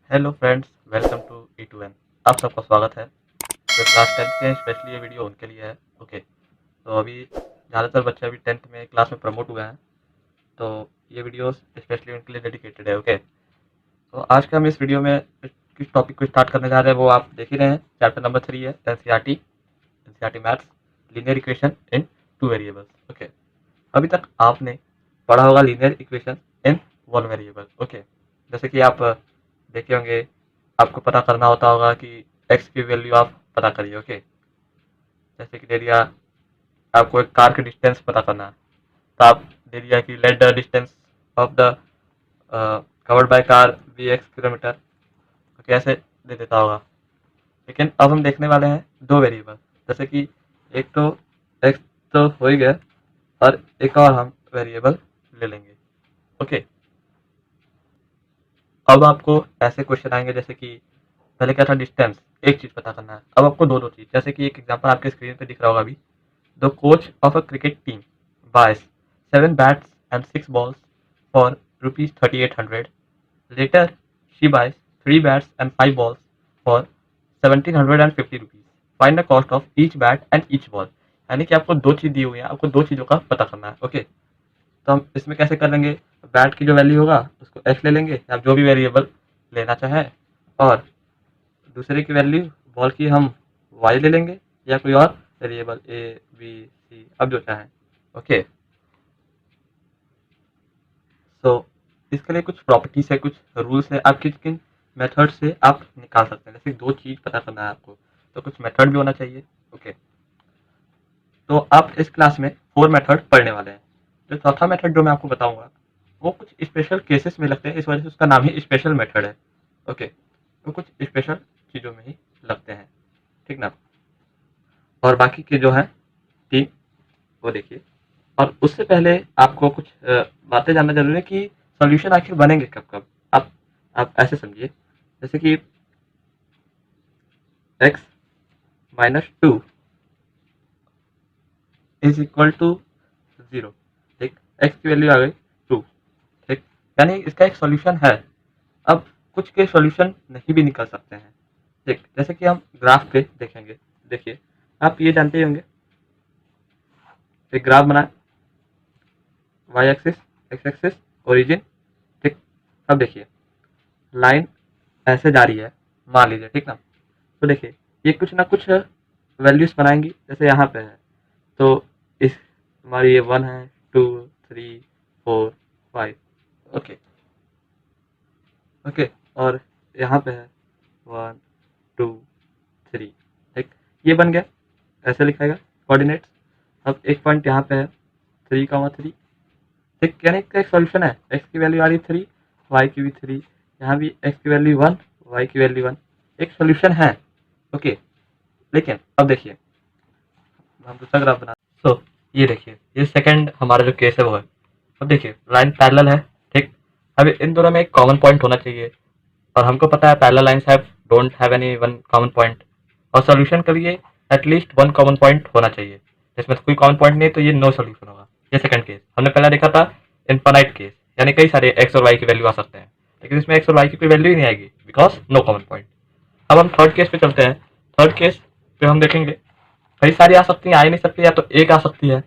Hello friends, welcome to E2N। आप सबका स्वागत है। तो क्लास 10th के स्पेशली ये वीडियो उनके लिए है। ओके, तो अभी ज़्यादातर बच्चे अभी 10th में क्लास में प्रमोट हुए हैं, तो ये वीडियो स्पेशली उनके लिए डेडिकेटेड है। ओके, तो आज के हम इस वीडियो में किस टॉपिक को स्टार्ट करने जा रहे हैं वो आप देख ही रहे हैं। चैप्टर नंबर 3 है NCERT maths, linear equation in two variables. Okay, अभी तक आपने पढ़ा होगा linear equation in one variable. Okay, जैसे कि आप देखे होंगे, आपको पता करना होता होगा कि एक्स की वैल्यू आप पता करिए। ओके, जैसे कि दे दिया आपको एक कार की डिस्टेंस पता करना है, तो आप दे दिया कि let the distance of the covered by car be x kilometre. तो कैसे दे देता होगा। लेकिन अब हम देखने वाले हैं दो वेरिएबल, जैसे कि एक तो एक्स तो हो ही गया, और एक और हम वेरिएबल ले लेंगे। ओके, अब आपको ऐसे क्वेश्चन आएंगे जैसे कि पहले क्या था, डिस्टेंस, एक चीज पता करना है। अब आपको दो दो चीज, जैसे कि एक एग्जांपल आपके स्क्रीन पे दिख रहा होगा अभी। The coach of a cricket team buys 7 bats and 6 balls for rupees 3800। Later she buys 3 bats and 5 balls for 1750 rupees. Find the cost of each bat and each ball. यानी कि आपको दो चीज दी हुई है, आपको दो चीजों का पता करना है। ओके, तो हम इसमें कैसे कर लेंगे, बैट की जो वैल्यू होगा उसको एक्स ले लेंगे, आप जो भी वेरिएबल लेना चाहें, और दूसरे की वैल्यू बॉल की हम वाई ले लेंगे, या कोई और वेरिएबल ए बी सी, अब जो चाहें। ओके, सो इसके लिए कुछ प्रॉपर्टीज है, कुछ रूल्स है, आप किन किन मेथड से आप निकाल सकते हैं। जैसे दो चीज पता करना है आपको, तो कुछ मेथड भी होना चाहिए। ओके, तो आप इस क्लास में 4 मेथड पढ़ने वाले हैं। जो चौथा मेथड जो मैं आपको बताऊंगा वो कुछ स्पेशल केसेस में लगते हैं, इस वजह से उसका नाम ही स्पेशल मेथड है। ओके, वो कुछ स्पेशल चीज़ों में ही लगते हैं, ठीक ना। और बाकी के जो है 3 वो देखिए। और उससे पहले आपको कुछ बातें जानना जरूरी है कि सॉल्यूशन आखिर बनेंगे कब कब। आप ऐसे समझिए, जैसे कि x -2 इज इक्वल टू 0। ठीक, x की वैल्यू आ गई 2। ठीक, यानी इसका एक सॉल्यूशन है। अब कुछ के सॉल्यूशन नहीं भी निकल सकते हैं। ठीक, जैसे कि हम ग्राफ पे देखेंगे। देखिए, आप ये जानते ही होंगे, एक ग्राफ बनाए, Y axis, X axis, origin. ठीक, अब देखिए लाइन ऐसे जा रही है, मान लीजिए, ठीक ना। तो देखिए ये कुछ ना कुछ वैल्यूज बनाएंगी, जैसे यहाँ पे है, तो इस हमारी ये 1 है, 2, 3, 4, 5। ओके, ओके, और यहाँ पे है 1, 2, 3। ठीक, ये बन गया, ऐसे लिखाएगा कोऑर्डिनेट्स। अब एक पॉइंट यहाँ पे है 3,3। ठीक, यानी इसका एक सॉल्यूशन है। एक्स की वैल्यू आ रही 3, वाई की भी 3, यहाँ भी एक्स की वैल्यू 1, वाई की वैल्यू 1, एक सॉल्यूशन है। ओके, लेकिन अब देखिए हम दूसरा ग्राफ बना। तो ये देखिए, ये सेकंड हमारा जो केस है वो है। अब देखिए लाइन पैरेलल है। ठीक, अब इन दोनों में एक कॉमन पॉइंट होना चाहिए, और हमको पता है parallel lines have don't have any one common point. और सॉल्यूशन के लिए एटलीस्ट वन कॉमन पॉइंट होना चाहिए। जिसमें कोई कॉमन पॉइंट नहीं तो ये नो सॉल्यूशन होगा। ये सेकंड केस हमने पहले देखा था, इनफाइनाइट केस, यानी कई सारे एक्स और वाई की वैल्यू आ सकते हैं, लेकिन इसमें एक्स और वाई की कोई वैल्यू ही नहीं आएगी, बिकॉज नो कॉमन पॉइंट। अब हम थर्ड केस पे चलते हैं। थर्ड केस पे हम देखेंगे कई सारी आ सकती हैं, आ ही नहीं सकती, या तो एक आ सकती है।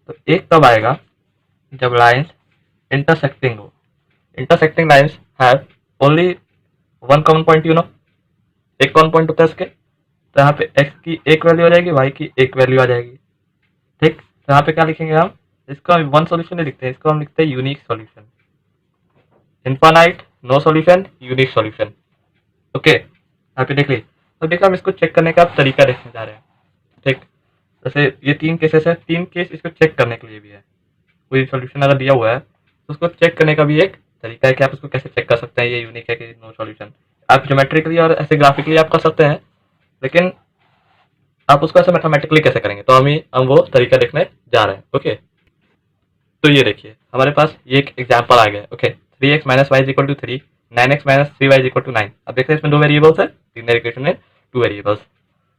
तो एक तब आएगा जब लाइंस इंटरसेक्टिंग हो। Intersecting lines have only one common point, you know, एक कॉमन पॉइंट होता है इसके। तो यहाँ पे x की एक वैल्यू आ जाएगी, y की एक वैल्यू आ जाएगी। ठीक, तो यहाँ पे क्या लिखेंगे हम, इसको वन सॉल्यूशन नहीं लिखते हैं, इसको हम लिखते हैं unique solution. Infinite, no solution, unique solution. Okay, यहाँ पे देख लीजिए। तो देखो हम इसको चेक करने का तरीका देखने जा रहे हैं। ठीक, जैसे ये 3 केसेस है, 3 केस इसको चेक करने के लिए भी है। कोई सॉल्यूशन अगर दिया हुआ है तो उसको चेक करने का भी एक तरीका है कि आप उसको कैसे चेक कर सकते हैं ये यूनिक है कि नो सॉल्यूशन। आप ज्योमेट्रिकली और ऐसे ग्राफिकली आप कर सकते हैं, लेकिन आप उसको ऐसे मैथमेटिकली कैसे करेंगे, तो हम वो तरीका देखने जा रहे हैं। ओके, तो ये देखिए हमारे पास ये एक एग्जाम्पल आ गया। Okay, 3x minus Y is equal to 3, 9x minus 3y is equal to 9। अब देखते हैं इसमें दो वेरिएबल्स है, लीनियर इक्वेशन में टू वेरिएबल्स।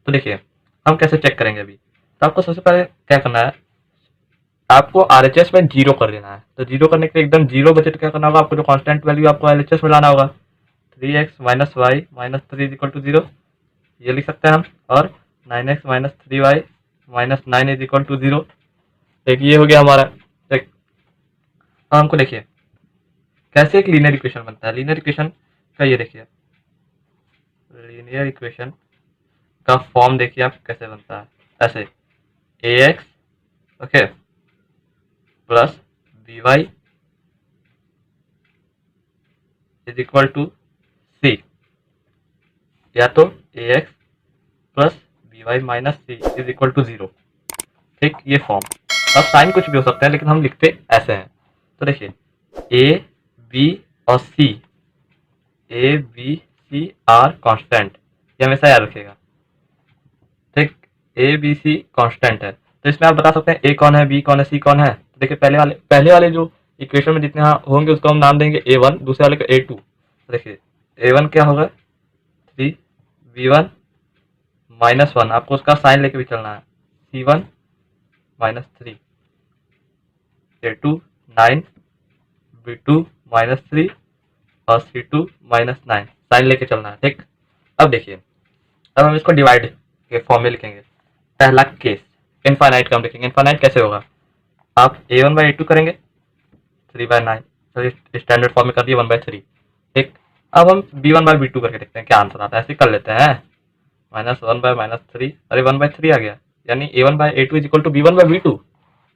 तो देखिए हम कैसे चेक करेंगे अभी। तो आपको सबसे पहले क्या करना है, आपको आरएचएस में जीरो कर देना है। तो जीरो करने के लिए एकदम जीरो बजट क्या करना होगा, आपको जो कांस्टेंट वैल्यू आपको एलएचएस में लाना होगा। 3x minus Y minus 3 is equal to 0, ये लिख सकते हैं हम। और 9x minus 3y minus 9 is equal to 0। एक ये हो गया हमारा। एक हमको देखिए कैसे एक लीनियर इक्वेशन बनता है। लीनियर इक्वेशन का ये देखिए, लीनियर इक्वेशन का फॉर्म देखिए आप कैसे बनता है। ऐसे ax okay plus by is equal to c, या तो ax plus by minus c is equal to 0। ठीक, ये फॉर्म। अब साइन कुछ भी हो सकता है लेकिन हम लिखते ऐसे हैं। तो देखिए a b और c, a b c are constant, ये हमेशा याद रखिएगा। ठीक, a b c कांस्टेंट है, तो इसमें आप बता सकते हैं a कौन है, b कौन है, c कौन है। तो देखिए पहले वाले जो इक्वेशन में जितने होंगे उसको हम नाम देंगे a1, दूसरे वाले को a2। तो देखिए a1 क्या होगा 3 b1 माइनस 1, आपको उसका साइन लेके भी चलना है, c1 minus 3 a2 9 b2 minus 3 और c2 माइनस 9, साइन लेके चलना है। ठीक, अब देखिए अब हम इसको डिवाइड के फॉर्म में लिखेंगे। पहला केस इनफाइनाइट का हम लिखेंगे। इनफाइनाइट कैसे होगा, आप a1 बाई a2 करेंगे 3/9, तो स्टैंडर्ड फॉर्म में कर दिए 1/3। ठीक, अब हम b1 बाई b2 करके देखते हैं क्या आंसर आता है। ऐसे कर लेते हैं -1 बाय -3, अरे 1/3 आ गया, यानी a1 by a2 is equal to b1 by b2।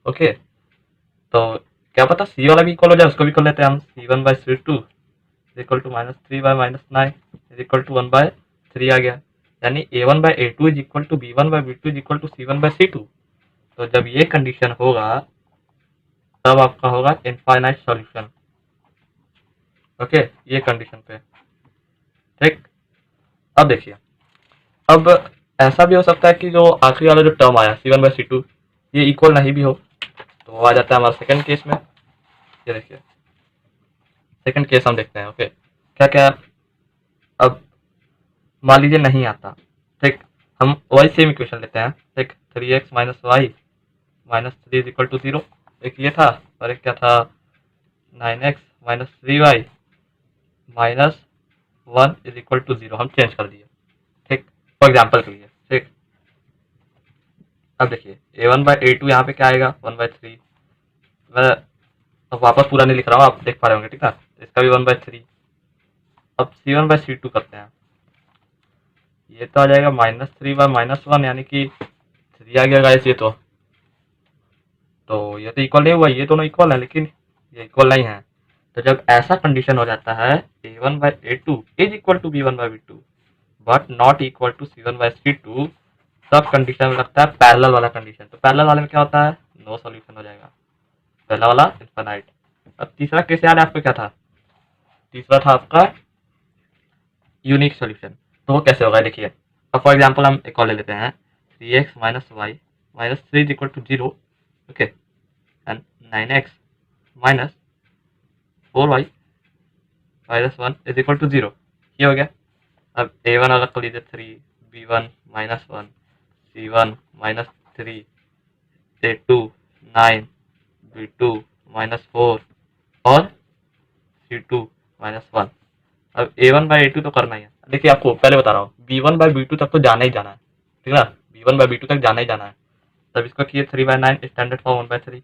Okay, तो क्या पता सी वाला भी इक्वल हो जाए, उसको भी कर लेते हैं हम। c1 by c2 is equal to -3 by -9 is equal to 1/3 आ गया, यानी a1 by a2 is equal to b1 by b2 is equal to c1 by c2। तो जब ये कंडीशन होगा तब आपका होगा इनफाइनाइट सॉल्यूशन। ओके, ये कंडीशन पे। ठीक, अब देखिए अब ऐसा भी हो सकता है कि जो आखिरी वाला जो टर्म आया c1 बाई c2 ये इक्वल नहीं भी हो, तो आ जाता है हमारा सेकंड केस में। ये देखिए सेकंड केस हम देखते हैं। ओके, क्या क्या अब मान लीजिए नहीं आता। ठीक, हम वही सेम इक्वेशन लेते हैं। ठीक, 3x minus Y minus 3 is equal to 0, एक ये था और एक क्या था 9x minus 3y minus 1 is equal to 0, हम चेंज कर दिए। ठीक, फॉर एग्जाम्पल के लिए। ठीक, अब देखिए a1 बाई a2 यहाँ पे क्या आएगा 1/3। मैं अब वापस पूरा नहीं लिख रहा हूँ, आप देख पा रहे होंगे। ठीक है, इसका भी 1/3। अब c1 बाई c2 करते हैं, ये तो आ जाएगा -3 बाय -1, यानी कि 3 आ गया गाइस। ये तो ये तो इक्वल नहीं हुआ, ये दोनों इक्वल है लेकिन ये इक्वल नहीं है। तो जब ऐसा कंडीशन हो जाता है a1 by a2 is equal to b1 by b2 but not equal to c1 by c2, तब कंडीशन में लगता है पैरेलल वाला कंडीशन। तो पैरेलल वाले में क्या होता है, नो सॉल्यूशन हो जाएगा, पहला वाला इनफाइनाइट। अब तीसरा केस याद है आपको क्या था, तीसरा था आपका यूनिक सॉल्यूशन। तो वो कैसे होगा देखिए। अब फॉर एग्जांपल हम एक और ले लेते हैं 3x minus Y minus 3 is equal to 0। Okay, and 9x minus 4y minus 1 is equal to 0, ये हो गया। अब a1 अलग कर लीजिए 3 b1 minus 1 c1 minus 3 a2 9 b2 minus 4 और c2 माइनस 1। अब a1 बाई a2 तो करना ही है। देखिए आपको पहले बता रहा हूँ b1 बाई b2 तक तो जाना ही जाना है। ठीक है ना, b1 बाई b2 तक जाना ही जाना है। तब इसको किए 3/9 स्टैंडर्ड फॉर्म 1/3।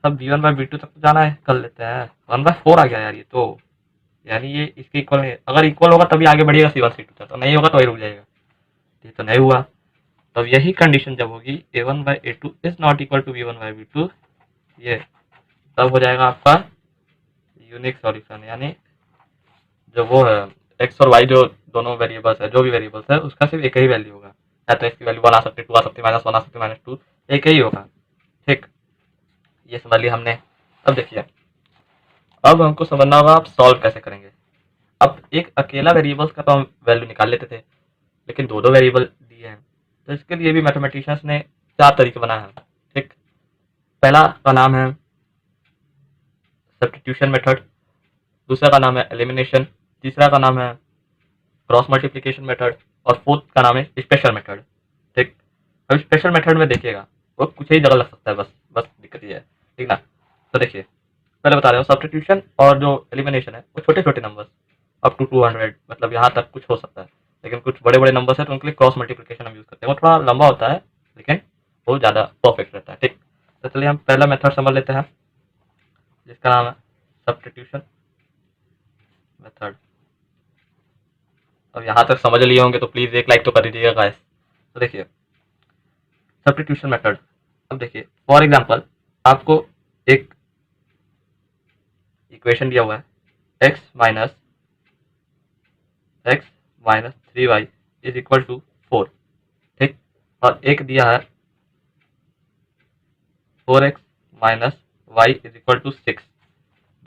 अब b1 बाई b2 तक तो जाना है, कर लेते हैं 1/4 आ गया यार ये तो, यानी ये इसके इक्वल नहीं है। अगर इक्वल होगा तभी आगे बढ़िएगा c1 c2 तक, तो नहीं होगा तो वही रुक जाएगा। ये तो नहीं हुआ, तब यही कंडीशन जब होगी a1 by a2 is not equal to b1 by b2, ये तब हो जाएगा आपका यूनिक सॉल्यूशन। यानी जो वो है एक्स और वाई जो दोनों वेरिएबल्स है, जो भी वेरिएबल्स है उसका सिर्फ एक ही वैल्यू होगा। या तो इसकी वैल्यू 1 आ सकती है, 2 आ सकती है, -1 आ सकती है, -2, एक ही होगा। ठीक, ये समझ लिया हमने। अब देखिए अब हमको समझना होगा आप सॉल्व कैसे करेंगे। अब एक अकेला वेरिएबल्स का तो हम वैल्यू निकाल लेते थे, लेकिन दो वेरिएबल दिए हैं, तो इसके लिए भी मैथमेटिशियंस ने 4 तरीके बनाए हैं। ठीक, पहला का नाम है सब्स्टिट्यूशन मेथड, दूसरा का नाम है एलिमिनेशन, तीसरा का नाम है क्रॉस मल्टीप्लिकेशन मेथड और फोर्थ का नाम है स्पेशल मेथड। ठीक, अब स्पेशल मेथड में देखिएगा वो कुछ ही जगह लग सकता है, बस बस दिक्कत ये है। ठीक ना, तो देखिए पहले बता रहे हो सब्स्टिट्यूशन और जो एलिमिनेशन है वो छोटे छोटे नंबर्स अप टू 200, मतलब यहाँ तक कुछ हो सकता है। लेकिन कुछ बड़े बड़े नंबर्स है तो उनके लिए क्रॉस मल्टीप्लिकेशन हम यूज़ करते हैं, वो थोड़ा लंबा होता है लेकिन वो ज़्यादा परफेक्ट रहता है। ठीक, तो चलिए हम पहला मेथड समझ लेते हैं जिसका नाम है सब्स्टिट्यूशन मेथड। अब यहाँ तक समझ लिए होंगे तो प्लीज़ एक लाइक तो कर दीजिएगा गाइस। तो देखिए सब्स्टिट्यूशन मेथड, अब देखिए फॉर एग्जांपल आपको एक इक्वेशन दिया हुआ है x minus 3y is equal to 4, ठीक, और एक दिया है 4x minus Y is equal to 6,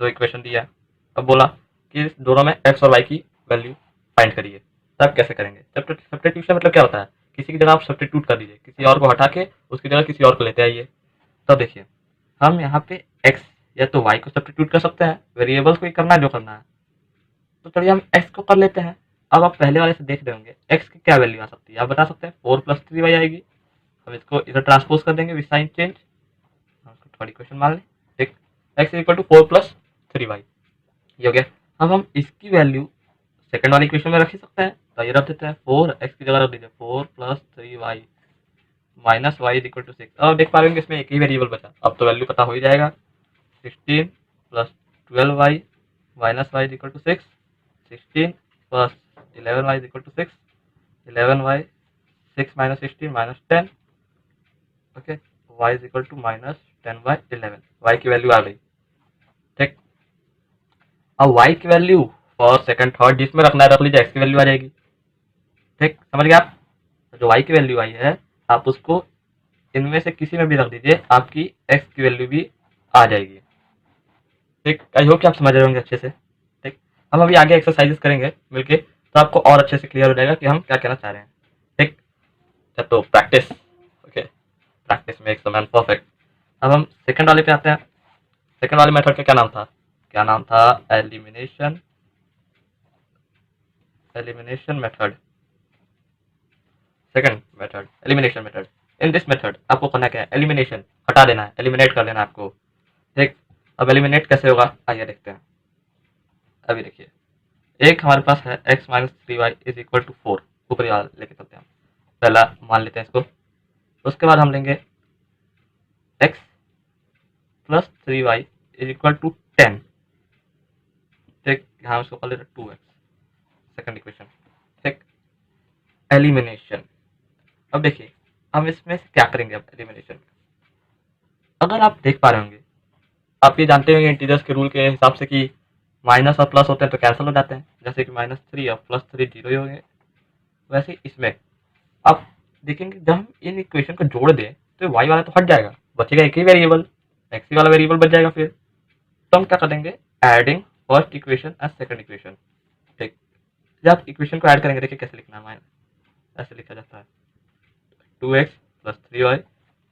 दो इक्वेशन दिया है। अब बोला कि इस दोनों में x और y की वैल्यू फाइंड करिए। तब कैसे करेंगे? सब्स्टिट्यूशन मतलब क्या होता है, किसी की जगह आप सब्स्टिट्यूट कर दीजिए, किसी और को हटा के उसकी जगह किसी और को लेते आइए। तब देखिए हम यहाँ पे x या तो y को सब्स्टिट्यूट कर सकते हैं, वेरिएबल्स को ही करना है जो करना है। तो चलिए हम x को कर लेते हैं। अब आप पहले वाले से देख रहे होंगे x की क्या वैल्यू आ सकती है, आप बता सकते हैं 4 प्लस 3y आएगी। हम इसको इधर ट्रांसपोज कर देंगे विद साइन चेंज, थोड़ी क्वेश्चन मान लें, ठीक, x is equal to 4 plus 3y, ये हो गया। अब हम इसकी वैल्यू सेकंड वाली इक्वेशन में रख ही सकते हैं, तो ये रख देते हैं 4x की जगह रख दीजिए 4 plus 3y minus Y is equal to 6। अब देख पा रहे होंगे इसमें एक ही वेरिएबल बचा, अब तो वैल्यू पता हो ही जाएगा, 16 plus 12y minus Y is equal to 6, 16 plus 11y is equal to 6, 11y 6 minus 16 minus 10, okay, y is equal to minus 10/11, y की वैल्यू आ गई। ठीक, अब y की वैल्यू फर्स्ट सेकंड थर्ड जिसमें रखना है रख लीजिए, x की वैल्यू आ जाएगी। ठीक, समझ गए आप? जो y की वैल्यू आई है आप उसको इनमें से किसी में भी रख दीजिए, आपकी x की वैल्यू भी आ जाएगी। ठीक, आई होप कि आप समझ रहे होंगे अच्छे से। ठीक, हम अभी आगे एक्सरसाइजेस करेंगे मिलके, तो आपको और अच्छे से क्लियर हो जाएगा कि हम क्या कहना चाह रहे हैं। ठीक, तो practice, okay, practice makes a man perfect. अब हम सेकंड वाले पे आते हैं। सेकंड वाले मेथड का क्या नाम था? क्या नाम था? Elimination, elimination method. Second method elimination method. In this method आपको करना क्या है? एलिमिनेशन, हटा देना है, एलिमिनेट कर देना है आपको। ठीक, अब एलिमिनेट कैसे होगा आइए देखते हैं। अभी देखिए एक हमारे पास है x minus 3y is equal to 4, ऊपरी वाला लेके चलते हैं, पहला मान लेते हैं इसको। उसके बाद हम लेंगे x plus 3y is equal to 10, ठीक, यहाँ उसको कर लेते हैं 2x, सेकंड इक्वेशन। ठीक, एलिमिनेशन। अब देखिए हम इसमें से क्या करेंगे अब एलिमिनेशन। अगर आप देख पा रहे होंगे, आप ये जानते होंगे इंटीजर्स के रूल के हिसाब से कि माइनस और प्लस होते हैं तो कैंसिल हो जाते हैं, जैसे कि -3 और +3 जीरो ही होंगे। वैसे ही इसमें आप देखेंगे जब हम इन इक्वेशन को जोड़ दें तो y वाला तो हट जाएगा, बचेगा एक ही वेरिएबल, x वाला वेरिएबल बच जाएगा। फिर तो हम क्या कर देंगे, adding first equation and second equation. ठीक, जब आप इक्वेशन को ऐड करेंगे देखिए कैसे लिखना है, माइनस ऐसे लिखा जाता है 2x plus 3y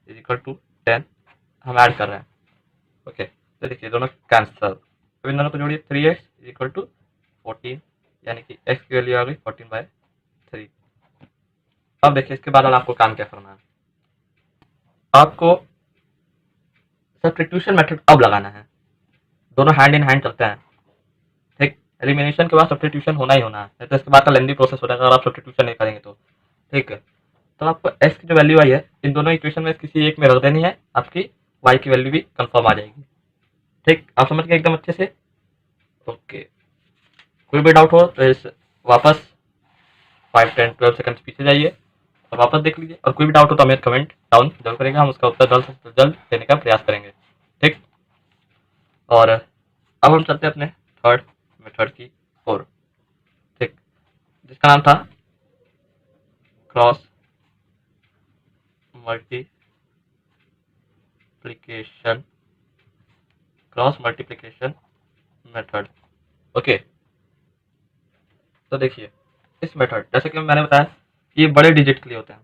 is equal to 10, हम ऐड कर रहे हैं। ओके, तो देखिए दोनों कैंसल, तो इन दोनों को जोड़िए 3x इज इक्वल टू 14, यानी कि x की वैल्यू आ गई 14/3। अब देखिए इसके बाद आपको काम क्या करना है, आपको सब्स्टिट्यूशन मेथड अब लगाना है, दोनों हैंड इन हैंड चलते हैं। ठीक, एलिमिनेशन के बाद सब्स्टिट्यूशन होना ही होना है, नहीं तो इसके बाद का लेंदी प्रोसेस हो जाएगा अगर आप सब्स्टिट्यूशन नहीं करेंगे तो। ठीक है, तो आपको x की जो वैल्यू आई है इन दोनों इक्वेशन में किसी एक में रख देनी है, आपकी y की वैल्यू भी कंफर्म आ जाएगी। ठीक, आप समझ गए एकदम अच्छे से? ओके, कोई भी डाउट हो तो इस वापस 5, 10, 12 सेकंड पीछे जाइए और वापस देख लीजिए, और कोई भी डाउट हो तो हमें कमेंट डाउन जरूर करेंगे, हम उसका उत्तर जल्द से जल्द देने का प्रयास करेंगे। ठीक, और अब हम चलते हैं अपने थर्ड मेथड की ओर, ठीक, जिसका नाम था cross multiplication, cross multiplication method. Okay, तो देखिए इस मेथड जैसे कि मैंने बताया ये बड़े डिजिट के लिए होते हैं।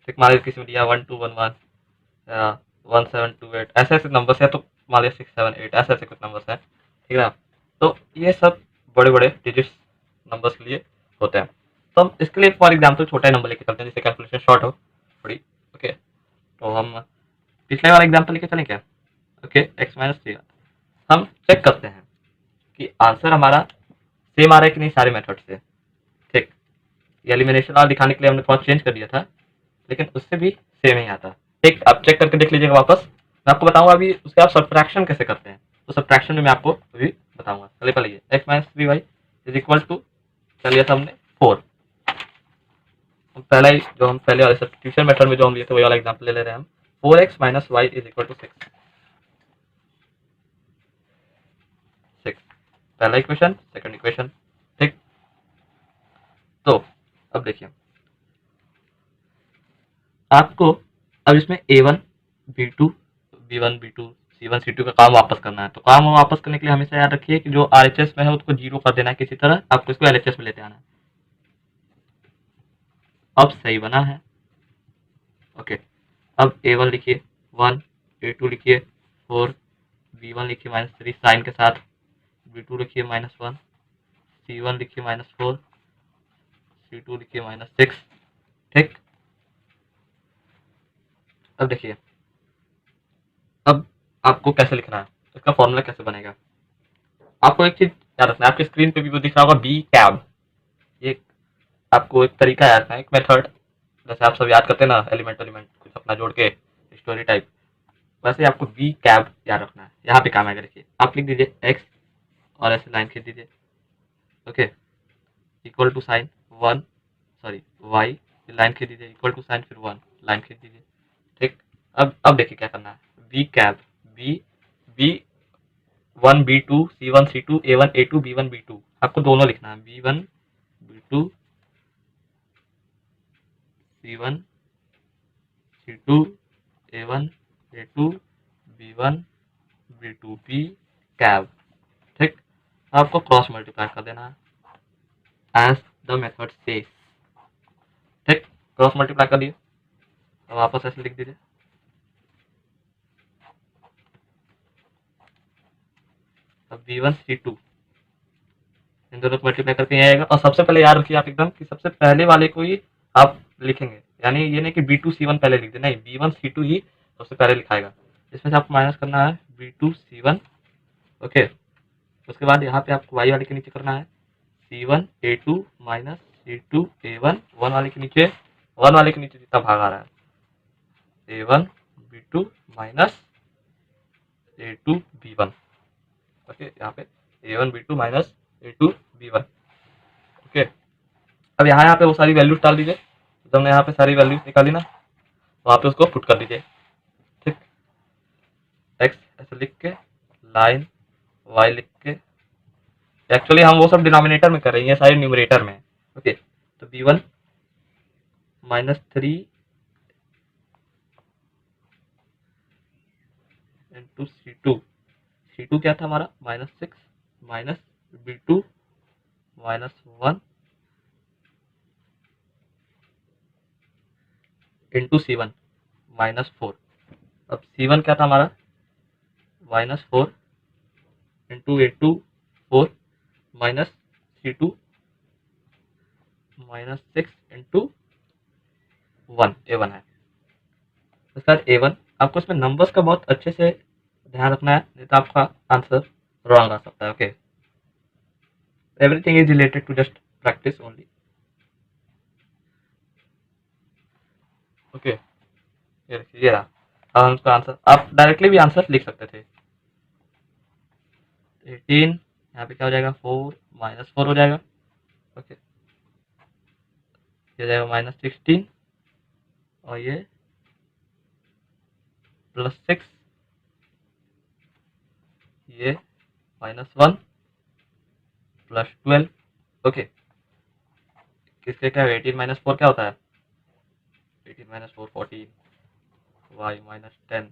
ठीक, मान लीजिए किसी में दिया 1211 या 1728 ऐसे ऐसे नंबर्स है, तो मान लीजिए 678 ऐसे ऐसे कुछ नंबर्स हैं, ठीक है ना? तो ये सब बड़े बड़े डिजिट्स नंबर्स के लिए होते हैं। तो हम इसके लिए फॉर एग्जाम्पल छोटा नंबर लेके चलते हैं जिससे कैलकुलेशन शॉर्ट हो थोड़ी। ओके, तो हम पिछले वाला एग्जाम्पल लेके चलें क्या? ओके, x माइनस 3, हम चेक करते हैं कि आंसर हमारा सेम आ रहा है कि नहीं सारे मेथड से। ठीक, एलिमिनेशन और दिखाने के लिए हमने थोड़ा चेंज कर दिया था, लेकिन उससे भी सेम ही आता। ठीक, आप चेक करके देख लीजिएगा वापस। मैं आपको बताऊंगा अभी उसके बाद सब्ट्रैक्शन कैसे करते हैं, तो सब्ट्रैक्शन में मैं आपको अभी बताऊंगा। चलिए पहले ये x minus 3y is equal to, कर लिया था हमने 4। पहला ही जो हम पहले वाले सब्स्टिट्यूशन मेथड में जो हम लिए थे वही वाला एग्जांपल ले रहे हैं हम। 4x minus Y is equal to 6। पहला इक्वेशन, सेकंड इक्वेशन। ठीक, तो अब देखिए आपको अब इसमें a1 b2 b1 b2 c1 c2 का काम वापस करना है। तो काम वापस करने के लिए हमेशा याद रखिए कि जो RHS में है उसको 0 कर देना है, किसी तरह आपको इसको LHS में लेते आना है। अब सही बना है। ओके, अब a1 लिखिए 1, a2 लिखिए 4, b1 लिखिए -3 साइन के साथ, b2 लिखिए -1, c1 लिखिए -4, c2 लिखिए -6। ठीक, अब देखिए अब आपको कैसे लिखना है, इसका फॉर्मूला कैसे बनेगा। आपको एक चीज याद रखना है, आपकी स्क्रीन पे भी वो दिख रहा होगा बी कैब। ये आपको एक तरीका याद रखना है, एक मेथड, जैसे आप सब याद करते हैं ना एलिमेंट एलिमेंट कुछ अपना जोड़ के स्टोरी टाइप, वैसे आपको बी कैब याद रखना है। यहाँ पे काम आएगा। देखिए आप लिख दीजिए एक्स और ऐसे लाइन खींच दीजिए। Okay, equal to sign 1, sorry y, line खींच दीजिए, इक्वल टू साइन फिर 1, लाइन खींच दीजिए। ठीक, अब देखिए क्या करना है। B cab B B 1 b2 c1 c2 a1 a2 b1 b2, आपको दोनों लिखना है, b1 b2 c1 c2 a1 a2 b1 b2 b cab. ठीक, आपको क्रॉस मल्टीप्लाई कर देना है एज द मेथड सेज। ठीक, क्रॉस मल्टीप्लाई कर दिए, अब वापस ऐसे लिख दीजिए। अब b1 c2 इन दोनों को मल्टीप्लाई करके यहाँ आएगा। और सबसे पहले याद रखिए आप एकदम कि सबसे पहले वाले को ही आप लिखेंगे, यानी ये नहीं कि b2 c1 पहले लिख दे, नहीं, b1 c2 ही सबसे पहले लिखाएगा। इसमें से आपको माइनस करना है b2 c1। ओके, उसके बाद यहाँ पे आपको y वाले के नीचे करना है c1 a2 minus c2 a1, 1 वाले के नीचे, 1 वाले के नीचे जितना भाग आ रहा है a1 b2 minus a2 b1। Okay, यहाँ पे a1 b2 minus a2 b1। Okay, अब यहाँ पे वो सारी वैल्यूज डाल दीजिए, तो हमने यहाँ पे सारी वैल्यूज निकाली ना, वहाँ पे उसको पुट कर दीजिए। ठीक, एक्स ऐसे लिख के, लाइन वाई लिख के, एक्चुअली हम वो सब डिनोमिनेटर में कर रहे हैं, ये सारे न्यूमरेटर में। ओके, तो b1 -3 इंटू c2 क्या था हमारा -6 माइनस b2 -1 इंटू c1 -4। अब c1 क्या था हमारा -4 into a2 4 minus c2 -6 into 1 a1 है। उसके बाद a1 आपको इसमें नंबर्स का बहुत अच्छे से ध्यान रखना है, नहीं तो आपका आंसर रॉन्ग आ सकता है। Okay, everything is related to just practice only. Okay, ये देखिए ये रहा। अब उसका आंसर आप डायरेक्टली भी आंसर लिख सकते थे। 18 यहाँ पे क्या हो जाएगा 4 -4 हो जाएगा। ओके, ये जाएगा -16 और ये +6, ये -1 +12। ओके, किसके क्या 18 -4 क्या होता है 18 -4 14, y -10,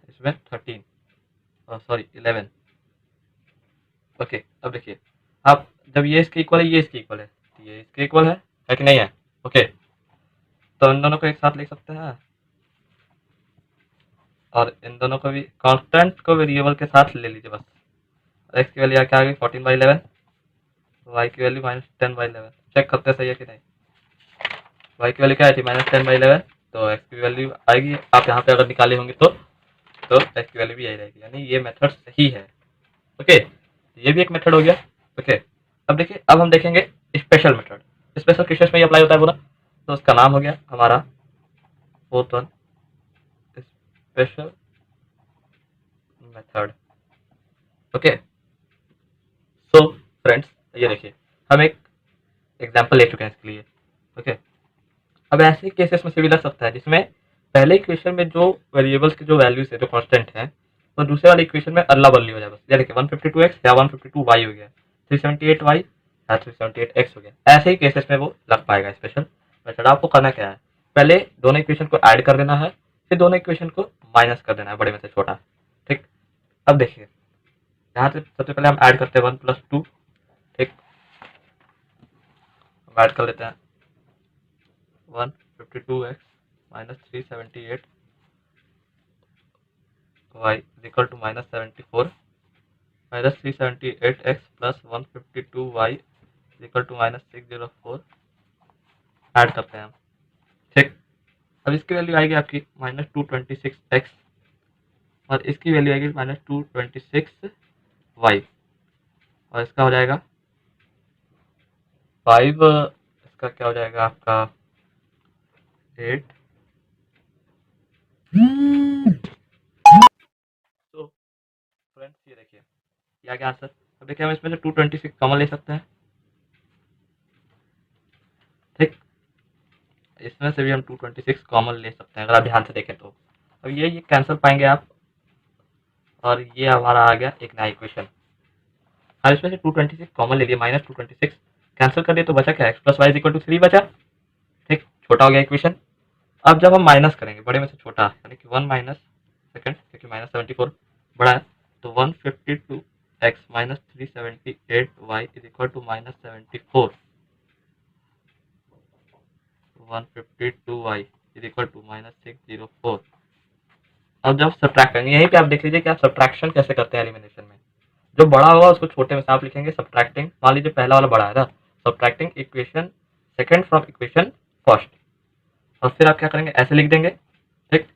इसमें 13, सॉरी 11। ओके, अब देखिए आप जब ये इसके इक्वल है, ये इसके इक्वल है, तो ये इसके इक्वल है कि नहीं है। ओके, तो इन दोनों को एक साथ लिख सकते हैं, और इन दोनों को भी कांस्टेंट को वेरिएबल के साथ ले लीजिए बस। एक्स की वैल्यू क्या आ गई 14/11, वाई की वैल्यू -10/11। चेक करते सही है कि नहीं। वाई की वैल्यू क्या थी -10/11, तो एक्स की वैल्यू आएगी। आप यहाँ पे अगर निकाले होंगे तो एक्स की वैल्यू भी यही रहेगी, यानी ये मेथड सही है। ओके, ये भी एक मेथड हो गया। ओके, अब देखिए, अब हम देखेंगे स्पेशल मेथड। स्पेशल केसेस में ये अप्लाई होता है पूरा, तो उसका नाम हो गया हमारा fourth one, special method. Okay, so friends, ये देखिए, हम एक एग्जाम्पल ले चुके हैं इसके लिए। ओके, अब ऐसे केसेस में से भी लग सकता है जिसमें पहले इक्वेशन में जो वेरिएबल्स की जो वैल्यूज है, जो कांस्टेंट है, तो दूसरे वाले इक्वेशन में अदला बदली हो जाए बस। ये देखिए, 152x या 152y हो गया, 378y या 378x हो गया। ऐसे ही केसेस में वो लग पाएगा स्पेशल मेथड। आपको करना क्या है, पहले दोनों इक्वेशन को ऐड कर देना है, फिर दोनों इक्वेशन को माइनस कर देना है, बड़े में से छोटा। ठीक, अब देखिए, यहाँ से सबसे पहले हम ऐड करते हैं 1 + 2। ठीक, हम ऐड कर लेते हैं 152x minus 378y is equal to minus 74 minus 378x plus 152y is equal to minus 604 add करते हैं हम। ठीक, अब इसकी वैल्यू आएगी आपकी -226x और इसकी वैल्यू आएगी -226y और इसका हो जाएगा 5, इसका क्या हो जाएगा आपका 8। तो फ्रेंड्स, ये देखिए, ये आ गया आंसर। अब देखिए, हम इसमें से 226 कॉमन ले सकते हैं। ठीक, इसमें से भी हम 226 कॉमन ले सकते हैं अगर आप ध्यान से देखें तो। अब ये कैंसिल पाएंगे आप, और ये हमारा आ गया एक नया इक्वेशन। अब इसमें से 226 कॉमन ले लिए, -226 कैंसिल कर दिए, तो बचा क्या, x + y = 3 बचा। ठीक, छोटा हो गया इक्वेशन। अब जब हम माइनस करेंगे बड़े में से छोटा, यानी कि 1 माइनस सेकेंड, क्योंकि -74 बड़ा है, तो 152x - 378y is equal to -74, 152y is equal to -604। अब जब सब्ट्रैक्ट करेंगे, यहीं पे आप देख लीजिए कि आप सब्ट्रैक्शन कैसे करते हैं एलिमिनेशन में। जो बड़ा होगा उसको छोटे में से आप लिखेंगे सब्ट्रैक्टिंग, मान लीजिए पहला वाला बड़ा है ना, subtracting equation second from equation first, और फिर आप क्या करेंगे, ऐसे लिख देंगे। ठीक,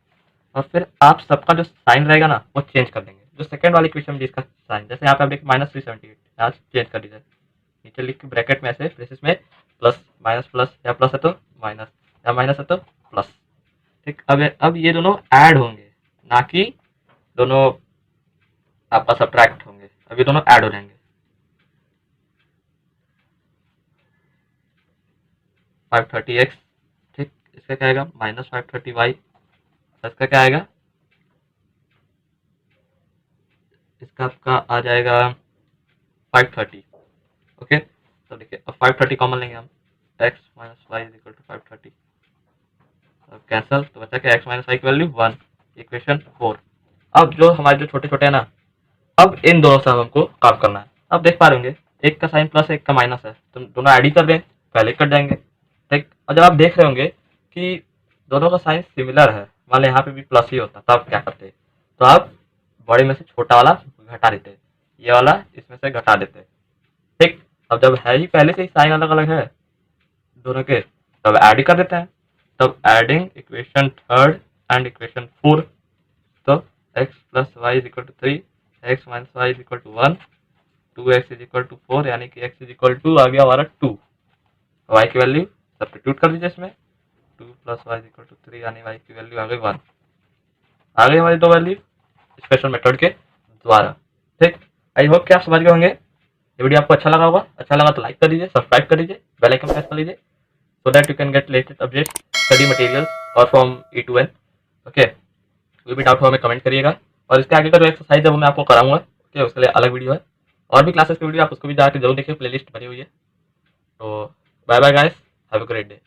और फिर आप सबका जो साइन रहेगा ना वो चेंज कर देंगे। जो सेकंड वाली इक्वेशन में जिसका साइन, जैसे यहाँ पे आप देखिए -378, यहाँ चेंज कर दीजिए, नीचे लिख के ब्रैकेट में ऐसे ब्रेसेस में प्लस माइनस प्लस, या प्लस है तो माइनस, या माइनस है तो प्लस। ठीक, अब ये दोनों ऐड होंगे, ना कि दोनों आपका सब्ट्रैक्ट होंगे। अब ये दोनों ऐड हो जाएंगे, 530x। ठीक, इसका क्या आएगा -530y, इसका क्या आएगा, इसका आपका आ जाएगा 530। ओके, तो देखिए, अब 530 कॉमन लेंगे हम, x - y = 530, अब कैंसल, तो बचा क्या, x - y की वैल्यू 1, इक्वेशन 4। अब जो हमारे जो छोटे छोटे है ना, अब इन दोनों से हमको काम करना है। अब देख पा रहे होंगे, एक का साइन प्लस है, एक का माइनस है, तो दोनों ऐड ही कर दें, पहले कट जाएंगे। ठीक, और जब आप देख रहे होंगे कि दोनों का साइन सिमिलर है, मान लो यहाँ पे भी प्लस ही होता, तो आप क्या करते, तो आप बड़े में से छोटा वाला घटा देते, ये वाला इसमें से घटा देते। ठीक, अब जब है ही पहले से ही साइन अलग अलग है दोनों के, तब ऐड ही कर देते हैं। तब adding equation third and equation fourth, तो x + y = 3, x - y = 1, 2x = 4, यानी कि x = आ गया हमारा 2। y की वैल्यू सब्स्टिट्यूट कर दीजिए इसमें, 2 + y = 3, यानी y की वैल्यू आ गई 1। आ गई हमारी दो वैल्यू स्पेशल मेथड के द्वारा। ठीक, आई होप कि आप समझ गए होंगे। ये वीडियो आपको अच्छा लगा होगा, अच्छा लगा तो लाइक कर दीजिए, सब्सक्राइब कर दीजिए, बेल आइकन प्रेस कर लीजिए, so that you can get latest updates, study materials और from E to N। Okay, कोई भी डाउट हो हमें कमेंट करिएगा, और इसके आगे का जो एक्सरसाइज है वो मैं आपको कराऊंगा। ओके, उसके लिए अलग वीडियो है, और भी क्लासेस की वीडियो आप उसको भी जाकर जरूर देखिए, प्लेलिस्ट बनी हुई है। तो bye bye guys, have a great day.